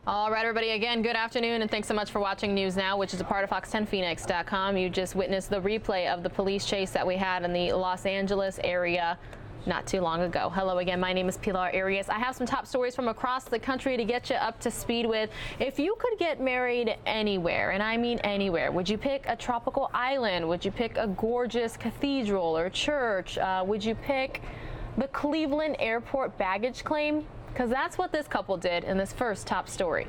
All right, everybody, again, good afternoon, and thanks so much for watching News Now, which is a part of Fox10Phoenix.com. You just witnessed the replay of the police chase that we had in the Los Angeles area not too long ago. Hello again, my name is Pilar Arias. I have some top stories from across the country to get you up to speed with. If you could get married anywhere, and I mean anywhere, would you pick a tropical island? Would you pick a gorgeous cathedral or church? Would you pick the Cleveland airport baggage claim? Because that's what this couple did in this first top story.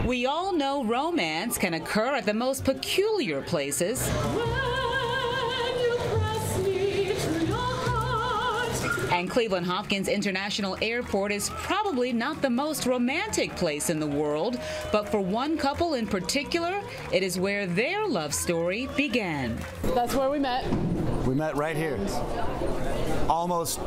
We all know romance can occur at the most peculiar places. And Cleveland Hopkins International Airport is probably not the most romantic place in the world, but for one couple in particular, it is where their love story began. That's where we met. We met right here. Almost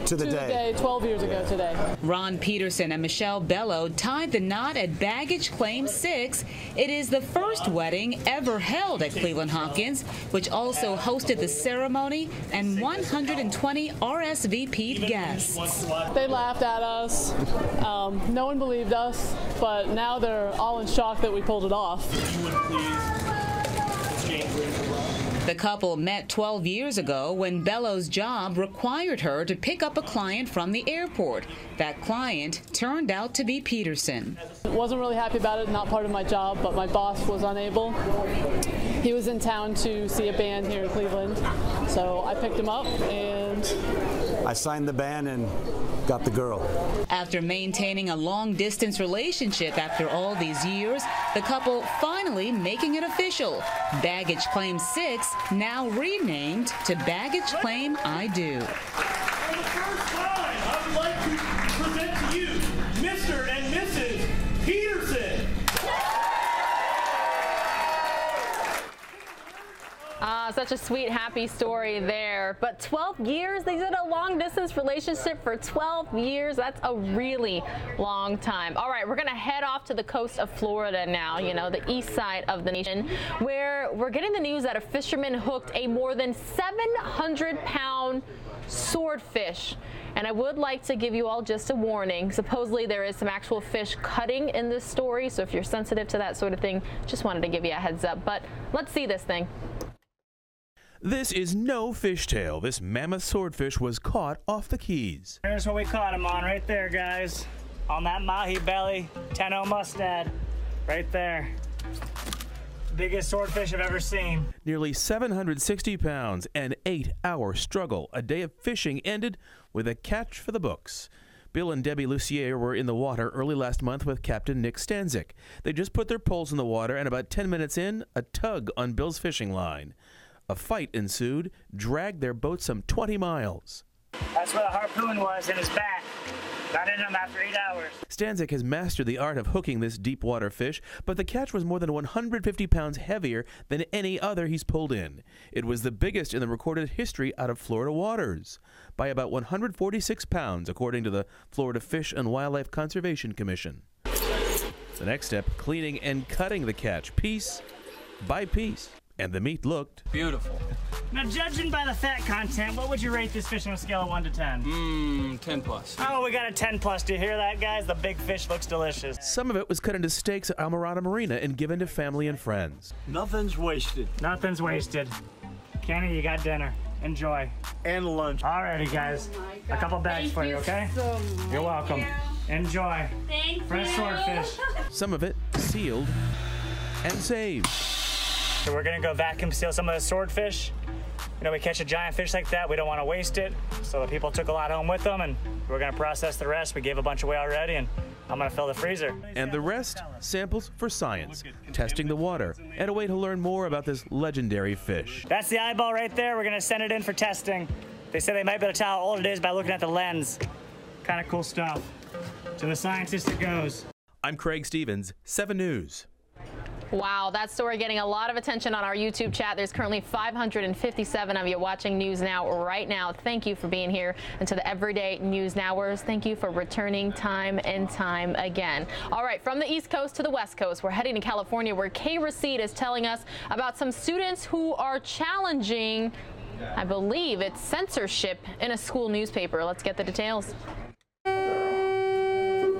to the day. 12 years ago today. Ron Peterson and Michelle Bello tied the knot at Baggage Claim 6. It is the first wedding ever held at Cleveland Hopkins, which also hosted the ceremony and 120 RSVP'd guests. They laughed at us. No one believed us, but now they're all in shock that we pulled it off. The couple met 12 years ago when Bello's job required her to pick up a client from the airport. That client turned out to be Peterson. Wasn't really happy about it, not part of my job, but my boss was unable. He was in town to see a band here in Cleveland, so I picked him up and I signed the band and got the girl. After maintaining a long-distance relationship after all these years, the couple finally making it official. Baggage Claim 6 now renamed to Baggage Claim I Do. For the first time, I would like to present to you Mr. and Mrs. Peterson. Such a sweet, happy story there. But 12 years? They did a long-distance relationship for 12 years. That's a really long time. All right, we're going to head off to the coast of Florida now, you know, the east side of the nation, where we're getting the news that a fisherman hooked a more than 700-pound swordfish. And I would like to give you all just a warning. Supposedly there is some actual fish cutting in this story, so if you're sensitive to that sort of thing, just wanted to give you a heads up. But let's see this thing. This is no fishtail. This mammoth swordfish was caught off the Keys. Here's what we caught him on right there, guys. On that mahi belly, 10-0 mustad, right there. Biggest swordfish I've ever seen. Nearly 760 pounds, an 8-hour struggle. A day of fishing ended with a catch for the books. Bill and Debbie Lucier were in the water early last month with Captain Nick Stanzik. They just put their poles in the water, and about 10 minutes in, a tug on Bill's fishing line. A fight ensued, dragged their boat some 20 miles. That's where the harpoon was in his back. Got in him after 8 hours. Stanzik has mastered the art of hooking this deep water fish, but the catch was more than 150 pounds heavier than any other he's pulled in. It was the biggest in the recorded history out of Florida waters, by about 146 pounds, according to the Florida Fish and Wildlife Conservation Commission. The next step, cleaning and cutting the catch, piece by piece. And the meat looked beautiful. Now, judging by the fat content, what would you rate this fish on a scale of 1 to 10? 10 plus. Oh, we got a 10 plus. Do you hear that, guys? The big fish looks delicious. Some of it was cut into steaks at Almirada Marina and given to family and friends. Nothing's wasted. Nothing's wasted. Kenny, you got dinner. Enjoy. And lunch. Alrighty, guys. A couple bags for you, okay? You're welcome. Enjoy. Thank Fresh swordfish. Some of it sealed and saved. So we're gonna go vacuum seal some of the swordfish. You know, we catch a giant fish like that, we don't want to waste it. So the people took a lot home with them, and we're gonna process the rest. We gave a bunch away already, and I'm gonna fill the freezer. And the rest, samples for science, testing the water, and a way to learn more about this legendary fish. That's the eyeball right there. We're gonna send it in for testing. They said they might be able to tell how old it is by looking at the lens. Kind of cool stuff. To the scientist it goes. I'm Craig Stevens, 7 News. Wow, that story getting a lot of attention on our YouTube chat. There's currently 557 of you watching News Now right now. Thank you for being here. And to the everyday News Nowers, thank you for returning time and time again. All right, from the East Coast to the West Coast, we're heading to California, where Kay Receipt is telling us about some students who are challenging, I believe it's censorship in a school newspaper. Let's get the details.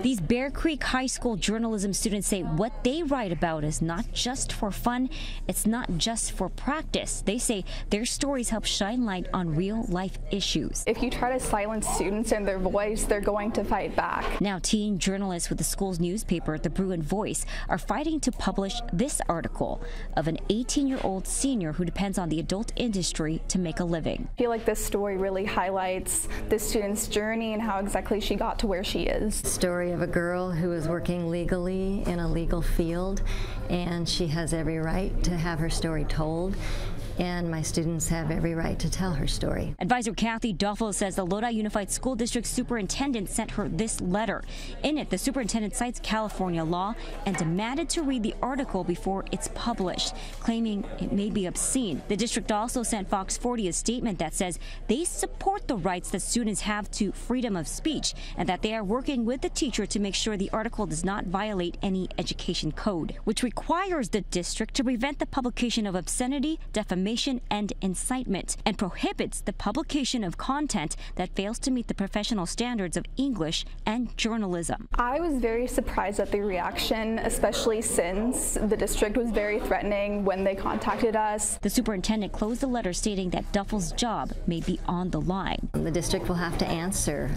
These Bear Creek High School journalism students say what they write about is not just for fun, it's not just for practice. They say their stories help shine light on real-life issues. If you try to silence students and their voice, they're going to fight back. Now, teen journalists with the school's newspaper, the Bruin Voice, are fighting to publish this article of an 18-year-old senior who depends on the adult industry to make a living. I feel like this story really highlights the student's journey and how exactly she got to where she is. Story of a girl who is working legally in a legal field, and she has every right to have her story told. And my students have every right to tell her story. Advisor Kathy Duffel says the Lodi Unified School District superintendent sent her this letter. In it, the superintendent cites California law and demanded to read the article before it's published, claiming it may be obscene. The district also sent Fox 40 a statement that says they support the rights that students have to freedom of speech and that they are working with the teacher to make sure the article does not violate any education code, which requires the district to prevent the publication of obscenity, defamation, and incitement, and prohibits the publication of content that fails to meet the professional standards of English and journalism. I was very surprised at the reaction, especially since the district was very threatening when they contacted us. The superintendent closed the letter stating that Duffel's job may be on the line. The district will have to answer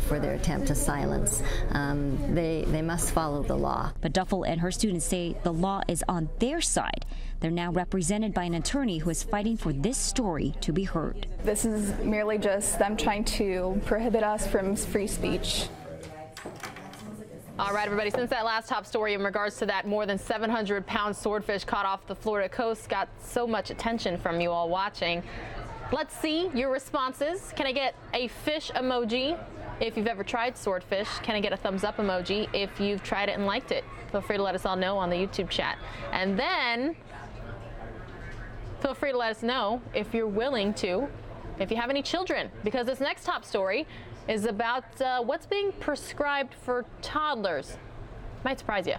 for their attempt to silence. They must follow the law. But Duffel and her students say the law is on their side. They're now represented by an attorney who is fighting for this story to be heard. This is merely just them trying to prohibit us from free speech. All right, everybody, since that last top story in regards to that more than 700-pound swordfish caught off the Florida coast got so much attention from you all watching, let's see your responses. Can I get a fish emoji if you've ever tried swordfish? Can I get a thumbs up emoji if you've tried it and liked it? Feel free to let us all know on the YouTube chat. And then feel free to let us know if you're willing to, if you have any children, because this next top story is about what's being prescribed for toddlers. Might surprise you.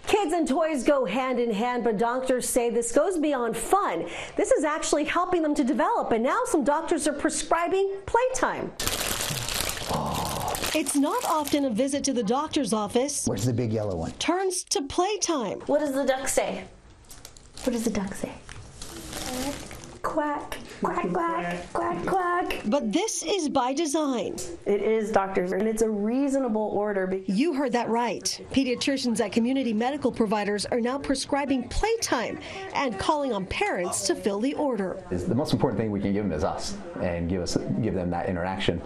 Kids and toys go hand in hand, but doctors say this goes beyond fun. This is actually helping them to develop, and now some doctors are prescribing playtime. It's not often a visit to the doctor's office. Where's the big yellow one? Turns to playtime. What does the duck say? What does the duck say? Quack, quack, quack, quack, quack. But this is by design. It is, doctors, and it's a reasonable order. You heard that right. Pediatricians at community medical providers are now prescribing playtime and calling on parents to fill the order. The most important thing we can give them is us, and give them that interaction.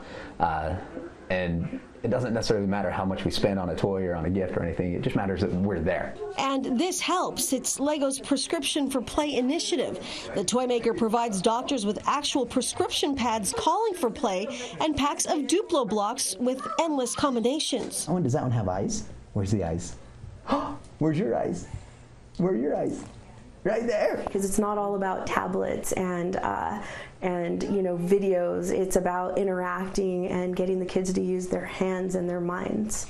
And it doesn't necessarily matter how much we spend on a toy or on a gift or anything. It just matters that we're there. And this helps. It's Lego's Prescription for Play initiative. The toy maker provides doctors with actual prescription pads calling for play and packs of Duplo blocks with endless combinations. Oh, and does that one have eyes? Where's the eyes? Where's your eyes? Where are your eyes? Right there. Because it's not all about tablets and videos. It's about interacting and getting the kids to use their hands and their minds.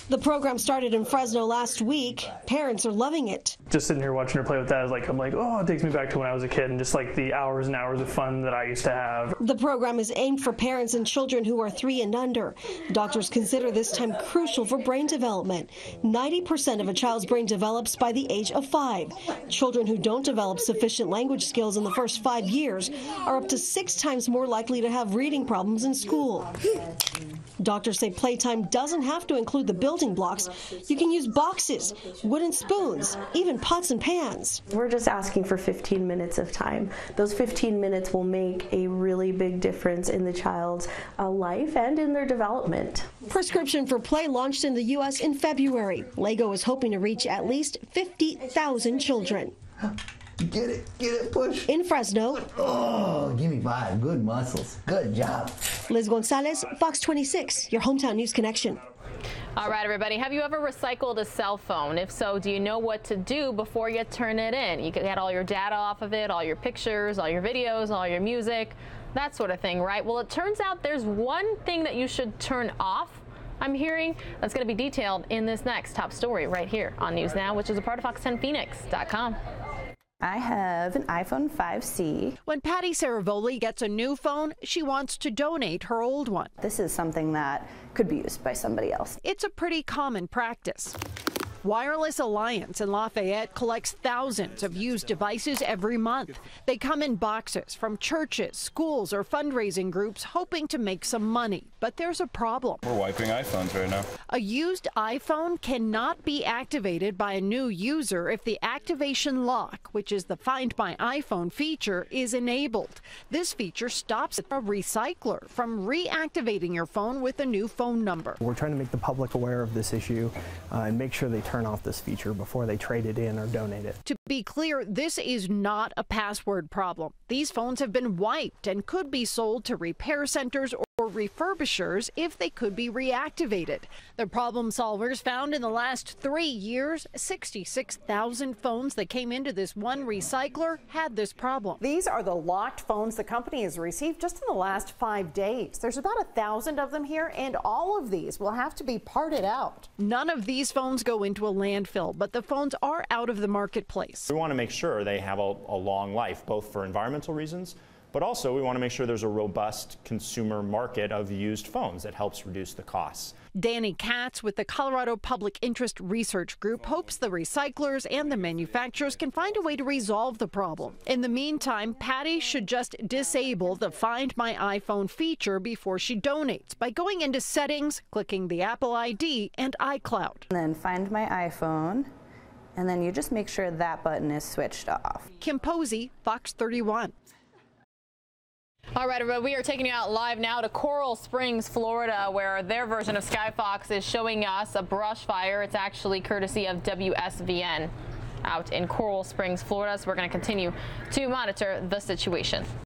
The program started in Fresno last week. Parents are loving it. Just sitting here watching her play with that, I'm like, oh, it takes me back to when I was a kid and just like the hours and hours of fun that I used to have. The program is aimed for parents and children who are 3 and under. Doctors consider this time crucial for brain development. 90% of a child's brain develops by the age of 5. Children who don't develop sufficient language skills in the first 5 years are up to 6 times more likely to have reading problems in school. Doctors say playtime doesn't have to include the building blocks. You can use boxes, wooden spoons, even pots and pans. We're just asking for 15 minutes of time. Those 15 minutes will make a really big difference in the child's life and in their development. Prescription for Play launched in the U.S. in February. Lego is hoping to reach at least 50,000 children. Get it, push. In Fresno. Oh, give me 5. Good muscles. Good job. Liz Gonzalez, Fox 26, your hometown news connection. All right, everybody. Have you ever recycled a cell phone? If so, do you know what to do before you turn it in? You can get all your data off of it, all your pictures, all your videos, all your music, that sort of thing, right? Well, it turns out there's one thing that you should turn off, I'm hearing, that's going to be detailed in this next top story right here on News Now, which is a part of Fox10Phoenix.com. I have an iPhone 5C. When Patty Saravoli gets a new phone, she wants to donate her old one. This is something that could be used by somebody else. It's a pretty common practice. Wireless Alliance in Lafayette collects thousands of used devices every month. They come in boxes from churches, schools, or fundraising groups hoping to make some money. But there's a problem. We're wiping iPhones right now. A used iPhone cannot be activated by a new user if the activation lock, which is the Find My iPhone feature, is enabled. This feature stops a recycler from reactivating your phone with a new phone number. We're trying to make the public aware of this issue and make sure they turn off this feature before they trade it in or donate it. To be clear, this is not a password problem. These phones have been wiped and could be sold to repair centers or refurbishers if they could be reactivated. The problem solvers found in the last 3 years, 66,000 phones that came into this one recycler had this problem. These are the locked phones the company has received just in the last 5 days. There's about 1,000 of them here, and all of these will have to be parted out. None of these phones go into a landfill, but the phones are out of the marketplace. We want to make sure they have a long life, both for environmental reasons, but also we want to make sure there's a robust consumer market of used phones that helps reduce the costs. Danny Katz with the Colorado Public Interest Research Group hopes the recyclers and the manufacturers can find a way to resolve the problem. In the meantime, Patty should just disable the Find My iPhone feature before she donates by going into Settings, clicking the Apple ID, and iCloud. And then Find My iPhone, and then you just make sure that button is switched off. Kim Posey, Fox 31. All right, everybody, we are taking you out live now to Coral Springs, Florida, where their version of Skyfox is showing us a brush fire. It's actually courtesy of WSVN out in Coral Springs, Florida. So we're going to continue to monitor the situation.